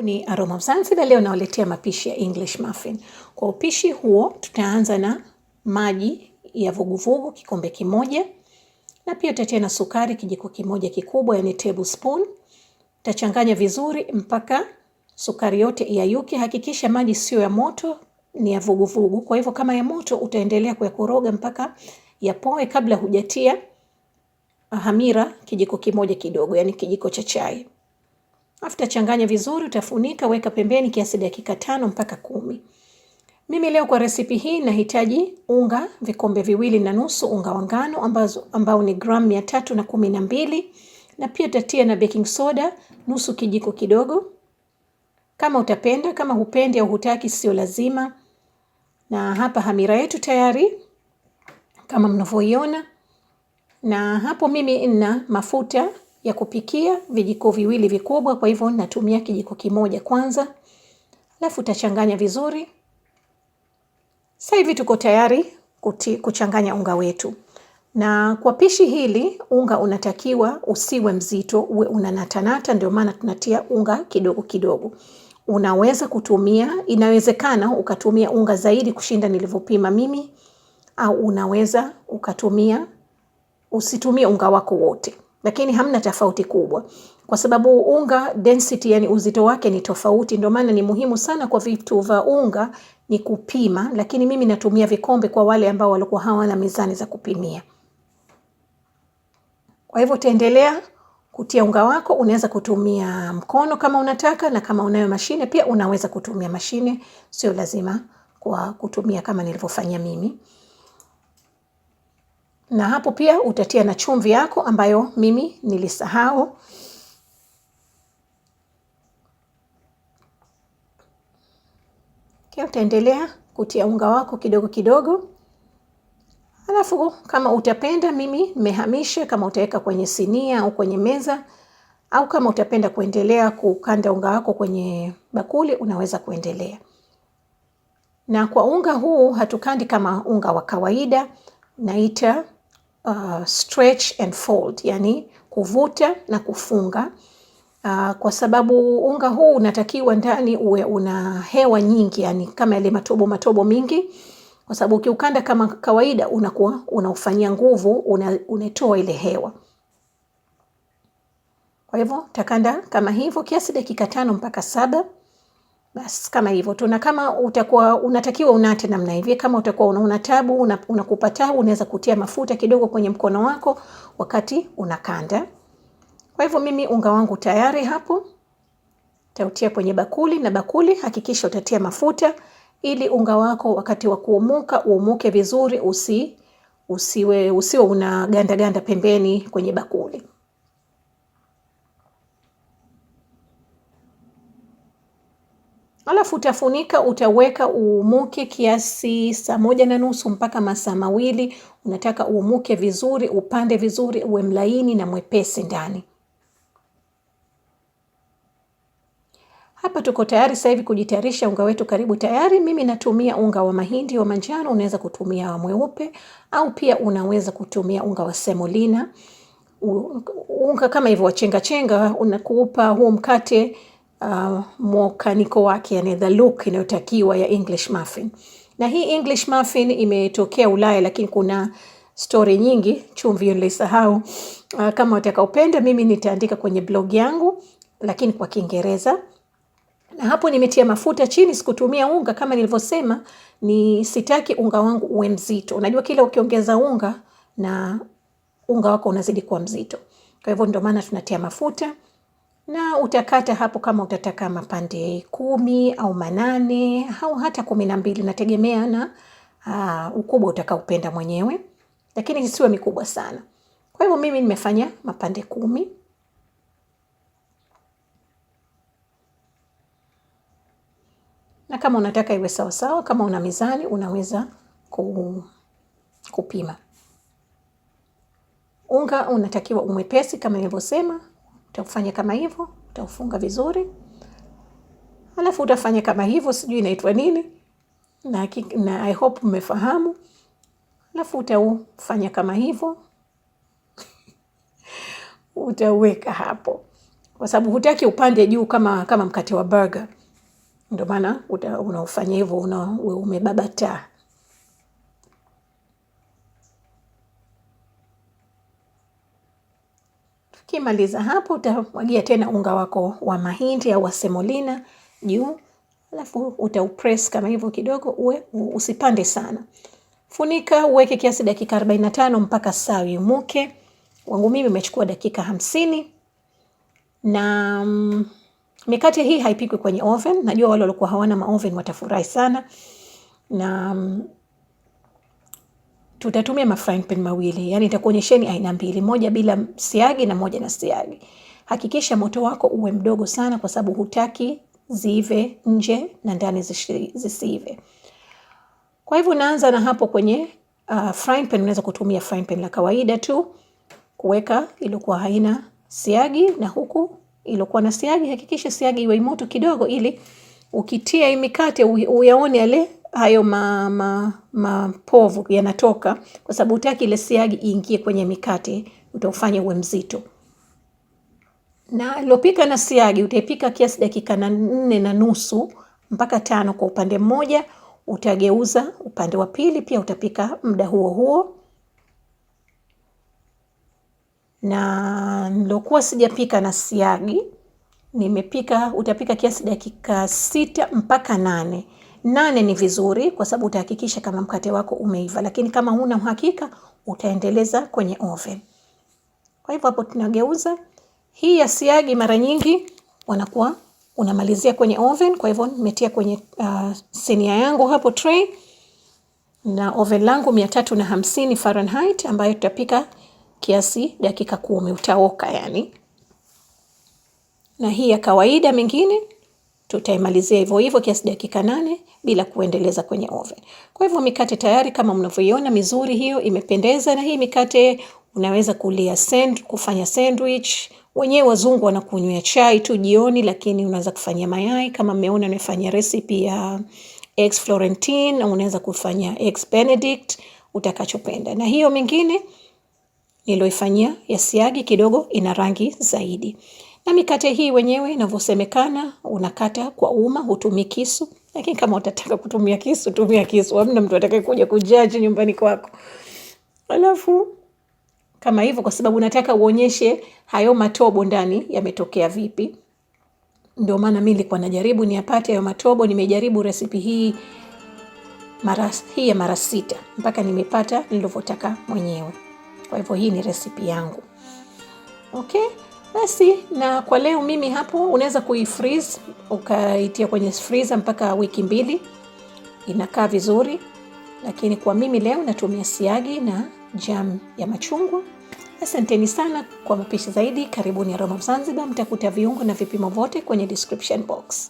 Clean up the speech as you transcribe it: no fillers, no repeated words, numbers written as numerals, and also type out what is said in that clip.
Ni Aroma of Zanzibar. Leo nawaletea mapishi ya English muffin. Kwa upishi huo tutaanza na maji ya vuguvugu kikombe kimoja, na pia tutatia na sukari kijiko kimoja kikubwa, yani tablespoon. Tutachanganya vizuri mpaka sukari yote iyayuke. Hakikisha maji sio ya moto, ni ya vuguvugu. Kwa hivyo kama ya moto utaendelea kuyakoroga mpaka yapoe kabla hujatia hamira kijiko kimoja kidogo, yani kijiko cha chai. After changanya vizuri, utafunika, weka pembeni kiasi dakika 5 mpaka 10. Mimi leo kwa resipi hii nahitaji unga vikombe 2.5 unga wa ngano ambao ni gram 312, na pia tatia na baking soda nusu kijiko kidogo. Kama utapenda, kama hupendi au hutaki sio lazima. Na hapa hamira yetu tayari kama mnavyoiona. Na hapo mimi nina mafuta ya kupikia vijiko 2 vikubwa, kwa hivyo natumia kijiko kimoja kwanza. Alafu utachanganya vizuri. Sasa hivi tuko tayari kuchanganya unga wetu. Na kwa pishi hili unga unatakiwa usiwe mzito, uwe unanatanata, ndio maana tunatia unga kidogo kidogo. Unaweza kutumia, inawezekana ukatumia unga zaidi kushinda nilivyopima mimi, au unaweza usitumie unga wako wote. Lakini hamna tofauti kubwa, kwa sababu unga density, yani uzito wake ni tofauti. Ndio maana ni muhimu sana kwa vitu vya unga ni kupima, lakini mimi natumia vikombe kwa wale ambao walikuwa hawana mizani za kupimia. Kwa hivyo utaendelea kutia unga wako. Unaweza kutumia mkono kama unataka, na kama unayo mashine pia unaweza kutumia mashine, sio lazima kwa kutumia kama nilivyofanya mimi. Na hapo pia utatia na chumvi yako ambayo mimi nilisahau. Kia utaendelea kutia unga wako kidogo kidogo. Alafu kama utapenda, mimi nimehamisha, kama utaweka kwenye sinia au kwenye meza, au kama utapenda kuendelea kukanda unga wako kwenye bakuli, unaweza kuendelea. Na kwa unga huu hatukandi kama unga wa kawaida, naita stretch and fold, yani kuvuta na kufunga. Kwa sababu unga huu unatakiwa ndani uwe una hewa nyingi, yani kama ile matobo mingi. Kwa sababu ukiukanda kama kawaida unakuwa unaufanyia nguvu, unatoa ile hewa. Kwa hivyo takanda kama hivyo kiasi dakika 5 mpaka 7. Bas kama hivyo tu. Na kama utakuwa unatakiwa unate namna hivi, kama utakuwa una tabu, unakupa tabu, unaweza kutia mafuta kidogo kwenye mkono wako wakati unakanda. Kwa hivyo mimi unga wangu tayari hapo. Tautia kwenye bakuli, na bakuli hakikisha utatia mafuta ili unga wako wakati wa kuumuka uumuke vizuri, usiwe una ganda pembeni kwenye bakuli. Alafu utafunika, utaweka uumuke kiasi saa 1.5 mpaka masaa 2. Unataka uumuke vizuri, upande vizuri, uwe mlaini na mwepesi ndani. Hapa tuko tayari sasa hivi kujitayarisha unga wetu karibu tayari. Mimi natumia unga wa mahindi wa manjano, unaweza kutumia wa mweupe, au pia unaweza kutumia unga wa semolina. Unga kama hivyo wa chenga unakupa huo mkate mwokaniko wake, yani the look inayotakiwa ya English muffin. Na hii English muffin imetokea Ulaya, lakini kuna story nyingi. Chumvi nilisahau. Kama utakaopenda mimi nitaandika kwenye blog yangu, lakini kwa Kiingereza. Na hapo nimetia mafuta chini, sikutumia unga kama nilivyosema, ni sitaki unga wangu uwe mzito. Unajua kila ukiongeza unga na unga wako unazidi kuwa mzito. Kwa hivyo ndio maana tunatia mafuta. Na utakata hapo kama utataka mapande 10 au 8 au hata 12, nategemea na ukubwa utakaopenda mwenyewe, lakini isiwe mikubwa sana. Kwa hivyo mimi nimefanya mapande 10. Na kama unataka iwe sawa sawa, kama una mizani unaweza kupima. Unga unatakiwa umwepesi kama nilivyosema. Utafanya kama hivyo, utaufunga vizuri. Alafu utafanya kama hivyo, sijui inaitwa nini. Na I hope mmefahamu. Alafu utaufanya kama hivyo. Utaweka hapo. kwa sababu hutaki upande juu kama mkate wa burger. Ndio maana unaufanya hivyo, umebabata. Ukimaliza hapo, utamwagia tena unga wako wa mahindi au wa semolina juu, alafu utaupress kama hivyo kidogo, usipande sana. Funika, uweke kiasi dakika 45 mpaka saa iumuke. Wangu mimi imechukua dakika 50. Na mikate hii haipikwi kwenye oven. Najua wale walikuwa hawana maoven watafurahi sana. Na tutatumia mafrying pan mawili. Yaani nitakuonyesheni aina mbili, moja bila siagi na moja na siagi. Hakikisha moto wako uwe mdogo sana kwa sababu hutaki ziive nje na ndani zisiive. Kwa hivyo naanza na hapo kwenye frying pan. Unaweza kutumia frying pan la kawaida tu kuweka iliyokuwa haina siagi, na huku iliyokuwa na siagi hakikisha siagi iwe moto kidogo, ili ukitia hii mikate uyaone yale hayo mapovu yanatoka, kwa sababu hutaki ile siagi iingie kwenye mikate, utaufanya uwe mzito. Na iliyopika na siagi utaipika kiasi dakika 4.5 mpaka 5 kwa upande mmoja. Utageuza upande wa pili, pia utapika muda huo huo. Na nilokuwa sijapika na siagi, utapika kiasi dakika 6 mpaka 8. 8 ni vizuri kwa sababu utahakikisha kama mkate wako umeiva, lakini kama huna uhakika utaendeleza kwenye oven. Kwa hivyo hapo tunageuza. Hii ya siagi mara nyingi wanakuwa unamalizia kwenye oven, kwa hivyo nimetia kwenye sinia yangu hapo tray, na oven langu 350 Fahrenheit, ambayo tutapika kiasi dakika 10 utaoka yani. Na hii ya kawaida mengine tutaimalizia hivyo hivyo kiasi dakika 8 bila kuendeleza kwenye oven. Kwa hivyo mikate tayari kama mnavyoiona mizuri, hiyo imependeza. Na hii mikate unaweza kufanya sandwich. Wenyewe wazungu wanakunywa chai tu jioni, lakini unaweza kufanya mayai. Kama mmeona nimefanya recipe ya eggs Florentine, au unaweza kufanya eggs Benedict, utakachopenda. Na hiyo mingine niloifanyia ya siagi kidogo ina rangi zaidi. Na mikate hii wenyewe inavyosemekana unakata kwa uma, hutumii kisu. Lakini kama utataka kutumia kisu, tumia kisu. Hamna mtu atakayekuja kujudge nyumbani kwako. Alafu kama hivyo, kwa sababu nataka uonyeshe hayo matobo ndani yametokea vipi. Ndio maana mimi nilikuwa najaribu niyapate hayo matobo. Nimejaribu recipe hii mara 6 mpaka nimepata nilivyotaka mwenyewe. Kwa hivyo hii ni recipe yangu. Okay? Basi, na kwa leo mimi hapo unaweza kuifreeze, ukaitia kwenye freezer mpaka wiki 2. Inakaa vizuri. Lakini kwa mimi leo natumia siagi na jam ya machungwa. Asanteni sana. Kwa mapishi zaidi karibuni Aroma of Zanzibar. Mtakuta viungo na vipimo vyote kwenye description box.